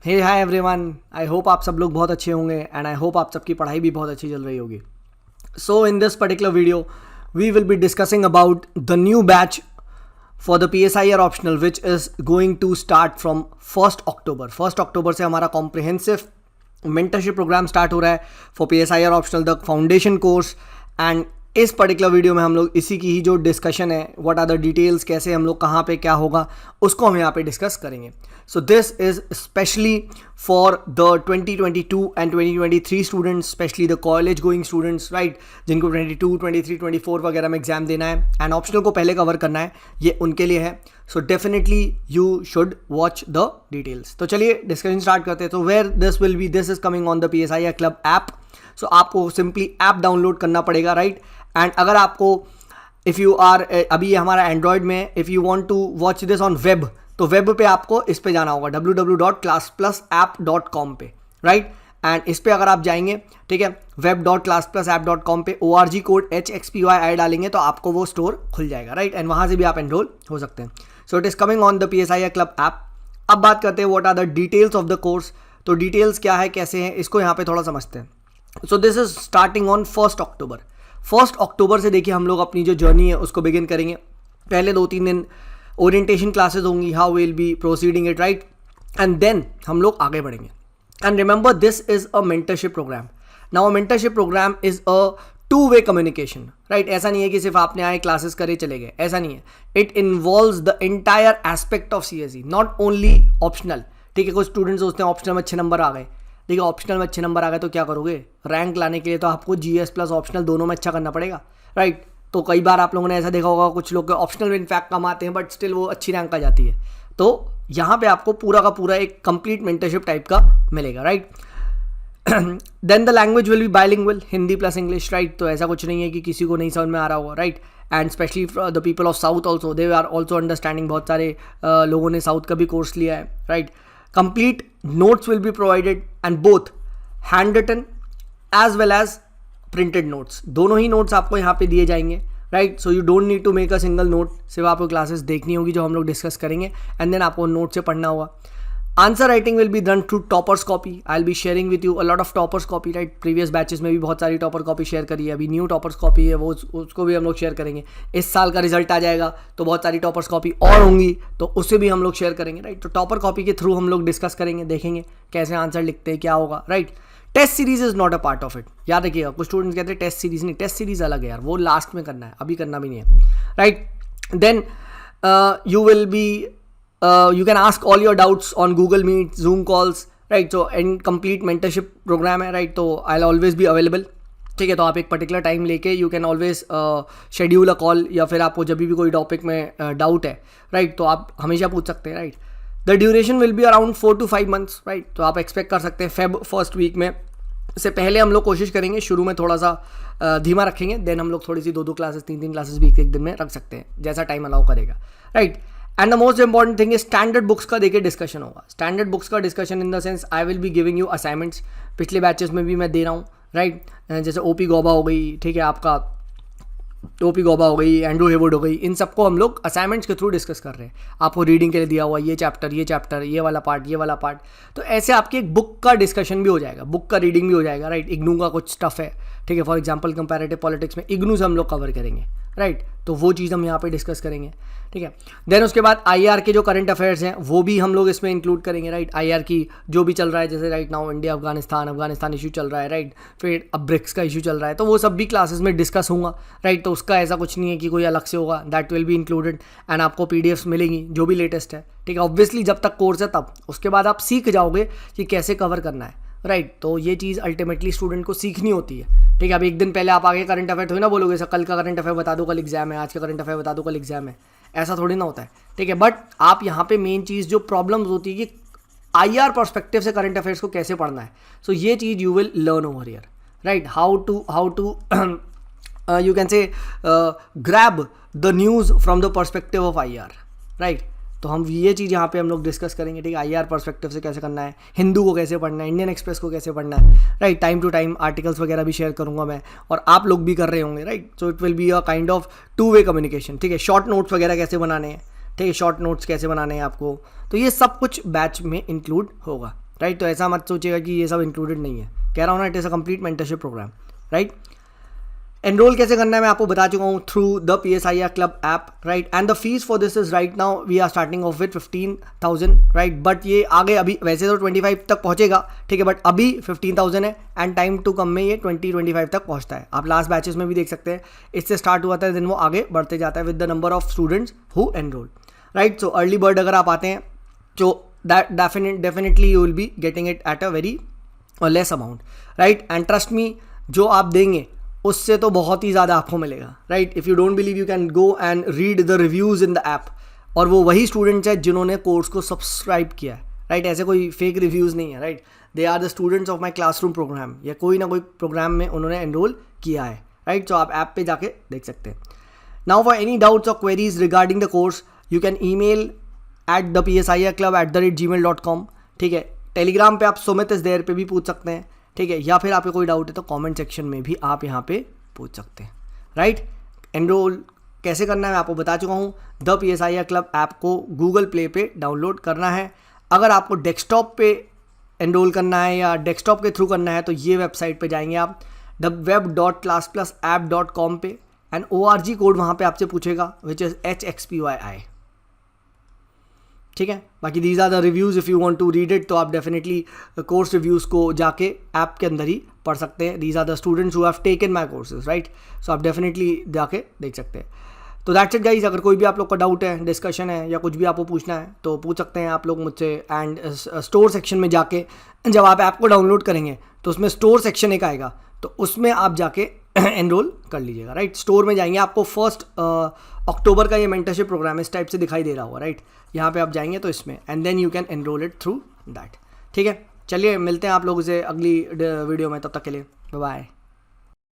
Hey hi everyone, I hope आप सब लोग बहुत अच्छे होंगे एंड आई होप आप सबकी पढ़ाई भी बहुत अच्छी चल रही होगी. So in this particular video we will be discussing about the new batch for the PSIR optional which is going to start from 1st October. 1st October से हमारा comprehensive mentorship program start हो रहा है for PSIR optional the foundation course. And इस particular video में हम लोग इसी की ही जो डिस्कशन है, व्हाट आर द डिटेल्स, कैसे हम लोग कहाँ पे क्या होगा, उसको हम यहाँ पे डिस्कस करेंगे. So this is specially for the 2022 and 2023 students, specially the college going students, right, जिनको 22, 23, 24 वगैरह में एग्जाम देना है एंड ऑप्शनल को पहले कवर करना है, ये उनके लिए है. So definitely you should watch the details. तो चलिए डिस्कशन स्टार्ट करते हैं. तो where this will be, this is coming on the PSIR club app. So आपको सिंपली ऐप डाउनलोड करना पड़ेगा, राइट. एंड अगर आपको इफ़ यू आर, अभी ये हमारा एंड्रॉयड में है, if you want to watch this on web, तो वेब पे आपको इस पे जाना होगा www.classplusapp.com पे, राइट. एंड इस पे अगर आप जाएंगे, ठीक है, web.classplusapp.com पे ORG कोड HXPYI डालेंगे तो आपको वो स्टोर खुल जाएगा, राइट. एंड वहाँ से भी आप एनरोल हो सकते हैं. So it is coming on the PSIR club app. अब बात करते हैं what are the details of the course. तो डिटेल्स क्या है, कैसे हैं, इसको यहाँ पे थोड़ा समझते हैं. So this is starting on 1st October. 1st October से देखिए हम लोग अपनी जो जर्नी है उसको बिगिन करेंगे. पहले 2-3 दिन ओरिएंटेशन क्लासेस होंगी, how will be proceeding it, right. And then हम लोग आगे बढ़ेंगे. And remember this is a mentorship programme. Now mentorship programme is a two way communication, right. ऐसा नहीं है कि सिर्फ आपने आए क्लासेस करे चले गए, ऐसा नहीं है. It involves the entire aspect of CSE, not only optional. ठीक है, कुछ स्टूडेंट्स सोचते हैं ऑप्शनल में अच्छे नंबर आ गए. देखिए ऑप्शनल में अच्छे नंबर आ गए तो क्या करोगे, रैंक लाने के लिए तो आपको GS प्लस ऑप्शनल दोनों में अच्छा करना पड़ेगा, राइट. तो कई बार आप लोगों ने ऐसा देखा होगा, कुछ लोग ऑप्शनल में इनफैक्ट कम आते हैं बट स्टिल वो अच्छी रैंक आ जाती है. तो यहाँ पे आपको पूरा का पूरा एक कंप्लीट मेंटरशिप टाइप का मिलेगा, right. Then the language will be bilingual, Hindi plus English, right. तो ऐसा कुछ नहीं है कि किसी को नहीं समझ में आ रहा होगा, right. And specially the people of south also, they are also understanding. बहुत सारे लोगों ने साउथ का भी कोर्स लिया है, right. Complete notes will be provided and both hand written as well as printed notes. दोनों ही नोट्स आपको यहाँ पे दिए जाएंगे, right. So you don't need to make a single note. सिर्फ आपको क्लासेस देखनी होगी जो हम लोग डिस्कस करेंगे एंड देन आपको नोट से पढ़ना होगा. Answer writing will be done through toppers copy. I will be sharing with you a lot of toppers copy, right. Previous batches में भी बहुत सारी टॉपर कॉपी शेयर करी है, अभी न्यू टॉपर्स कॉपी है, वो उसको भी हम लोग शेयर करेंगे. इस साल का रिजल्ट आ जाएगा तो बहुत सारी टॉपर्स कॉपी और होंगी तो उसे भी हम लोग शेयर करेंगे, राइट. तो टॉपर कॉपी के थ्रू हम लोग डिस्कस करेंगे, देखेंगे कैसे आंसर लिखते हैं, क्या होगा, right. Test series is not a part of it. याद रखिएगा, कुछ स्टूडेंट्स कहते हैं टेस्ट सीरीज नहीं, टेस्ट सीरीज अलग है यार, वो लास्ट में करना है, अभी करना भी नहीं है, right. Then you will be you can ask all your doubts on Google Meet, Zoom calls, right. So and complete mentorship program है, right. तो I'll always be available. ठीक है, तो आप एक पर्टिकुलर टाइम लेके you can always schedule a call, या फिर आपको जब भी कोई टॉपिक में डाउट है, राइट, तो आप हमेशा पूछ सकते हैं, right. The duration will be around 4 to 5 months, right. तो आप एक्सपेक्ट कर सकते हैं Feb फर्स्ट वीक में. से पहले हम लोग कोशिश करेंगे, शुरू में थोड़ा सा धीमा रखेंगे, देन हम लोग थोड़ी सी 2-2 क्लासेस 3-3 क्लासेस भी एक दिन में रख सकते हैं, जैसा टाइम अलाउ करेगा, right. And the most important thing is standard books का देखिए डिस्कशन होगा. स्टैंडर्ड बुक्स का discussion in the sense I will be giving you assignments. पिछले बैचेस में भी मैं दे रहा हूँ, राइट. जैसे OP गौबा हो गई, ठीक है, आपका OP गौबा हो गई, एंड्रू हेवुड हो गई, इन सबको हम लोग असाइनमेंट्स के थ्रू डिस्कस कर रहे हैं. आपको रीडिंग के लिए दिया हुआ ये चैप्टर, ये वाला पार्ट, ये वाला पार्ट. तो ऐसे आपकी एक बुक का डिस्कशन भी हो जाएगा, बुक का रीडिंग भी हो जाएगा, राइट. इग्नू का कुछ स्टफ है, ठीक है, फॉर एग्जाम्पल कंपैरेटिव पॉलिटिक्स में इग्नू से हम लोग कवर करेंगे, राइट. तो वो चीज़ हम यहाँ पे डिस्कस करेंगे, ठीक है. देन उसके बाद IR के जो करंट अफेयर्स हैं वो भी हम लोग इसमें इंक्लूड करेंगे, राइट. IR की जो भी चल रहा है, जैसे right now India Afghanistan issue चल रहा है, राइट. फिर अब ब्रिक्स का इशू चल रहा है, तो वो सब भी क्लासेस में डिस्कस होगा, राइट. तो उसका ऐसा कुछ नहीं है कि कोई अलग से होगा, that will be included. And आपको PDFs मिलेंगी जो भी लेटेस्ट है, ठीक है. ऑब्वियसली जब तक कोर्स है तब, उसके बाद आप सीख जाओगे कि कैसे कवर करना है, राइट. तो ये चीज़ अल्टीमेटली स्टूडेंट को सीखनी होती है, ठीक है. अब एक दिन पहले आप आगे करंट अफेयर थोड़ी ना बोलोगे, सर कल का करंट अफेयर बता दो, कल एग्जाम है, आज का करंट अफेयर बता दो, कल एग्जाम है, ऐसा थोड़ी ना होता है, ठीक है. बट आप यहाँ पे मेन चीज़ जो प्रॉब्लम्स होती है कि IR पर्सपेक्टिव से करंट अफेयर्स को कैसे पढ़ना है. सो ये चीज़ you will learn over here, right. How to you can say grab the news from the perspective of IR, right. तो हम ये चीज़ यहाँ पे हम लोग डिस्कस करेंगे, ठीक है. IR पर्सपेक्टिव से कैसे करना है, हिंदू को कैसे पढ़ना है, इंडियन एक्सप्रेस को कैसे पढ़ना है, right. Time to time articles वगैरह भी शेयर करूँगा मैं, और आप लोग भी कर रहे होंगे, right. So it will be a kind of two way communication, ठीक है. शॉर्ट नोट्स वगैरह कैसे बनाने हैं, ठीक है, शॉर्ट नोट्स कैसे बनाने हैं आपको, तो ये सब कुछ बैच में इंक्लूड होगा. राइट। तो ऐसा मत सोचिएगा कि ये सब इंक्लूडेड नहीं है, कह रहा हूँ ना, it is a complete mentorship programme, right. Enrol कैसे करना है मैं आपको बता चुका हूँ, through the PSIR club app, right. And the fees for this is right now we are starting off with 15,000, right. But ये आगे अभी वैसे तो 25 तक पहुँचेगा, ठीक है, बट अभी 15,000 है एंड टाइम टू कम में ये 20-25 तक पहुँचता है। आप लास्ट बैचेस में भी देख सकते हैं, इससे स्टार्ट हुआ था, दिन वो आगे बढ़ते जाता है with the number of students who enrol, right. So early bird अगर आप आते हैं तो that definitely you will be getting it at a very less amount, right. And trust me, जो आप देंगे उससे तो बहुत ही ज़्यादा आपको मिलेगा, right. If you don't believe you can go and read the reviews in the app, और वो वही स्टूडेंट्स हैं जिन्होंने कोर्स को सब्सक्राइब किया है, राइट। ऐसे कोई फेक रिव्यूज़ नहीं है, right. They are the students of my classroom programme, या कोई ना कोई प्रोग्राम में उन्होंने एनरोल किया है, राइट। तो आप ऐप पे जाके देख सकते हैं। नाउ फॉर एनी डाउट्स और queries regarding the course you can email at thepsirclub@gmail.com, ठीक है। टेलीग्राम पे आप सुमित इस देर पे भी पूछ सकते हैं, ठीक है, या फिर आपको कोई डाउट है तो कमेंट सेक्शन में भी आप यहाँ पे पूछ सकते हैं, राइट। एनरोल कैसे करना है मैं आपको बता चुका हूँ। द PSIR क्लब ऐप को गूगल प्ले पे डाउनलोड करना है। अगर आपको डेस्कटॉप पे एनरोल करना है या डेस्कटॉप के थ्रू करना है तो ये वेबसाइट पे जाएंगे आप web.classplusapp.com पे, एंड ORG कोड वहाँ पे आपसे पूछेगा विच इज़ HXPYI, ठीक है। बाकी these are the reviews, if you want to read it तो आप डेफिनेटली कोर्स रिव्यूज़ को जाके ऐप के अंदर ही पढ़ सकते हैं। These are the students who have taken my courses, right. So आप डेफिनेटली जाके देख सकते हैं। तो दैट्स इट गाइज। अगर कोई भी आप लोग का डाउट है, डिस्कशन है, या कुछ भी आपको पूछना है तो पूछ सकते हैं आप लोग मुझसे। एंड स्टोर सेक्शन में जाके जब आप ऐप को डाउनलोड करेंगे तो उसमें स्टोर सेक्शन एक आएगा, तो उसमें आप जाके एनरोल कर लीजिएगा, राइट। स्टोर में जाएंगे, आपको 1 अक्टूबर का ये मेंटरशिप प्रोग्राम इस टाइप से दिखाई दे रहा होगा, राइट। यहाँ पे आप जाएंगे तो इसमें, and then you can enrol it through that, ठीक है। चलिए मिलते हैं आप लोगों से अगली वीडियो में, तब तक के लिए बाय बाय।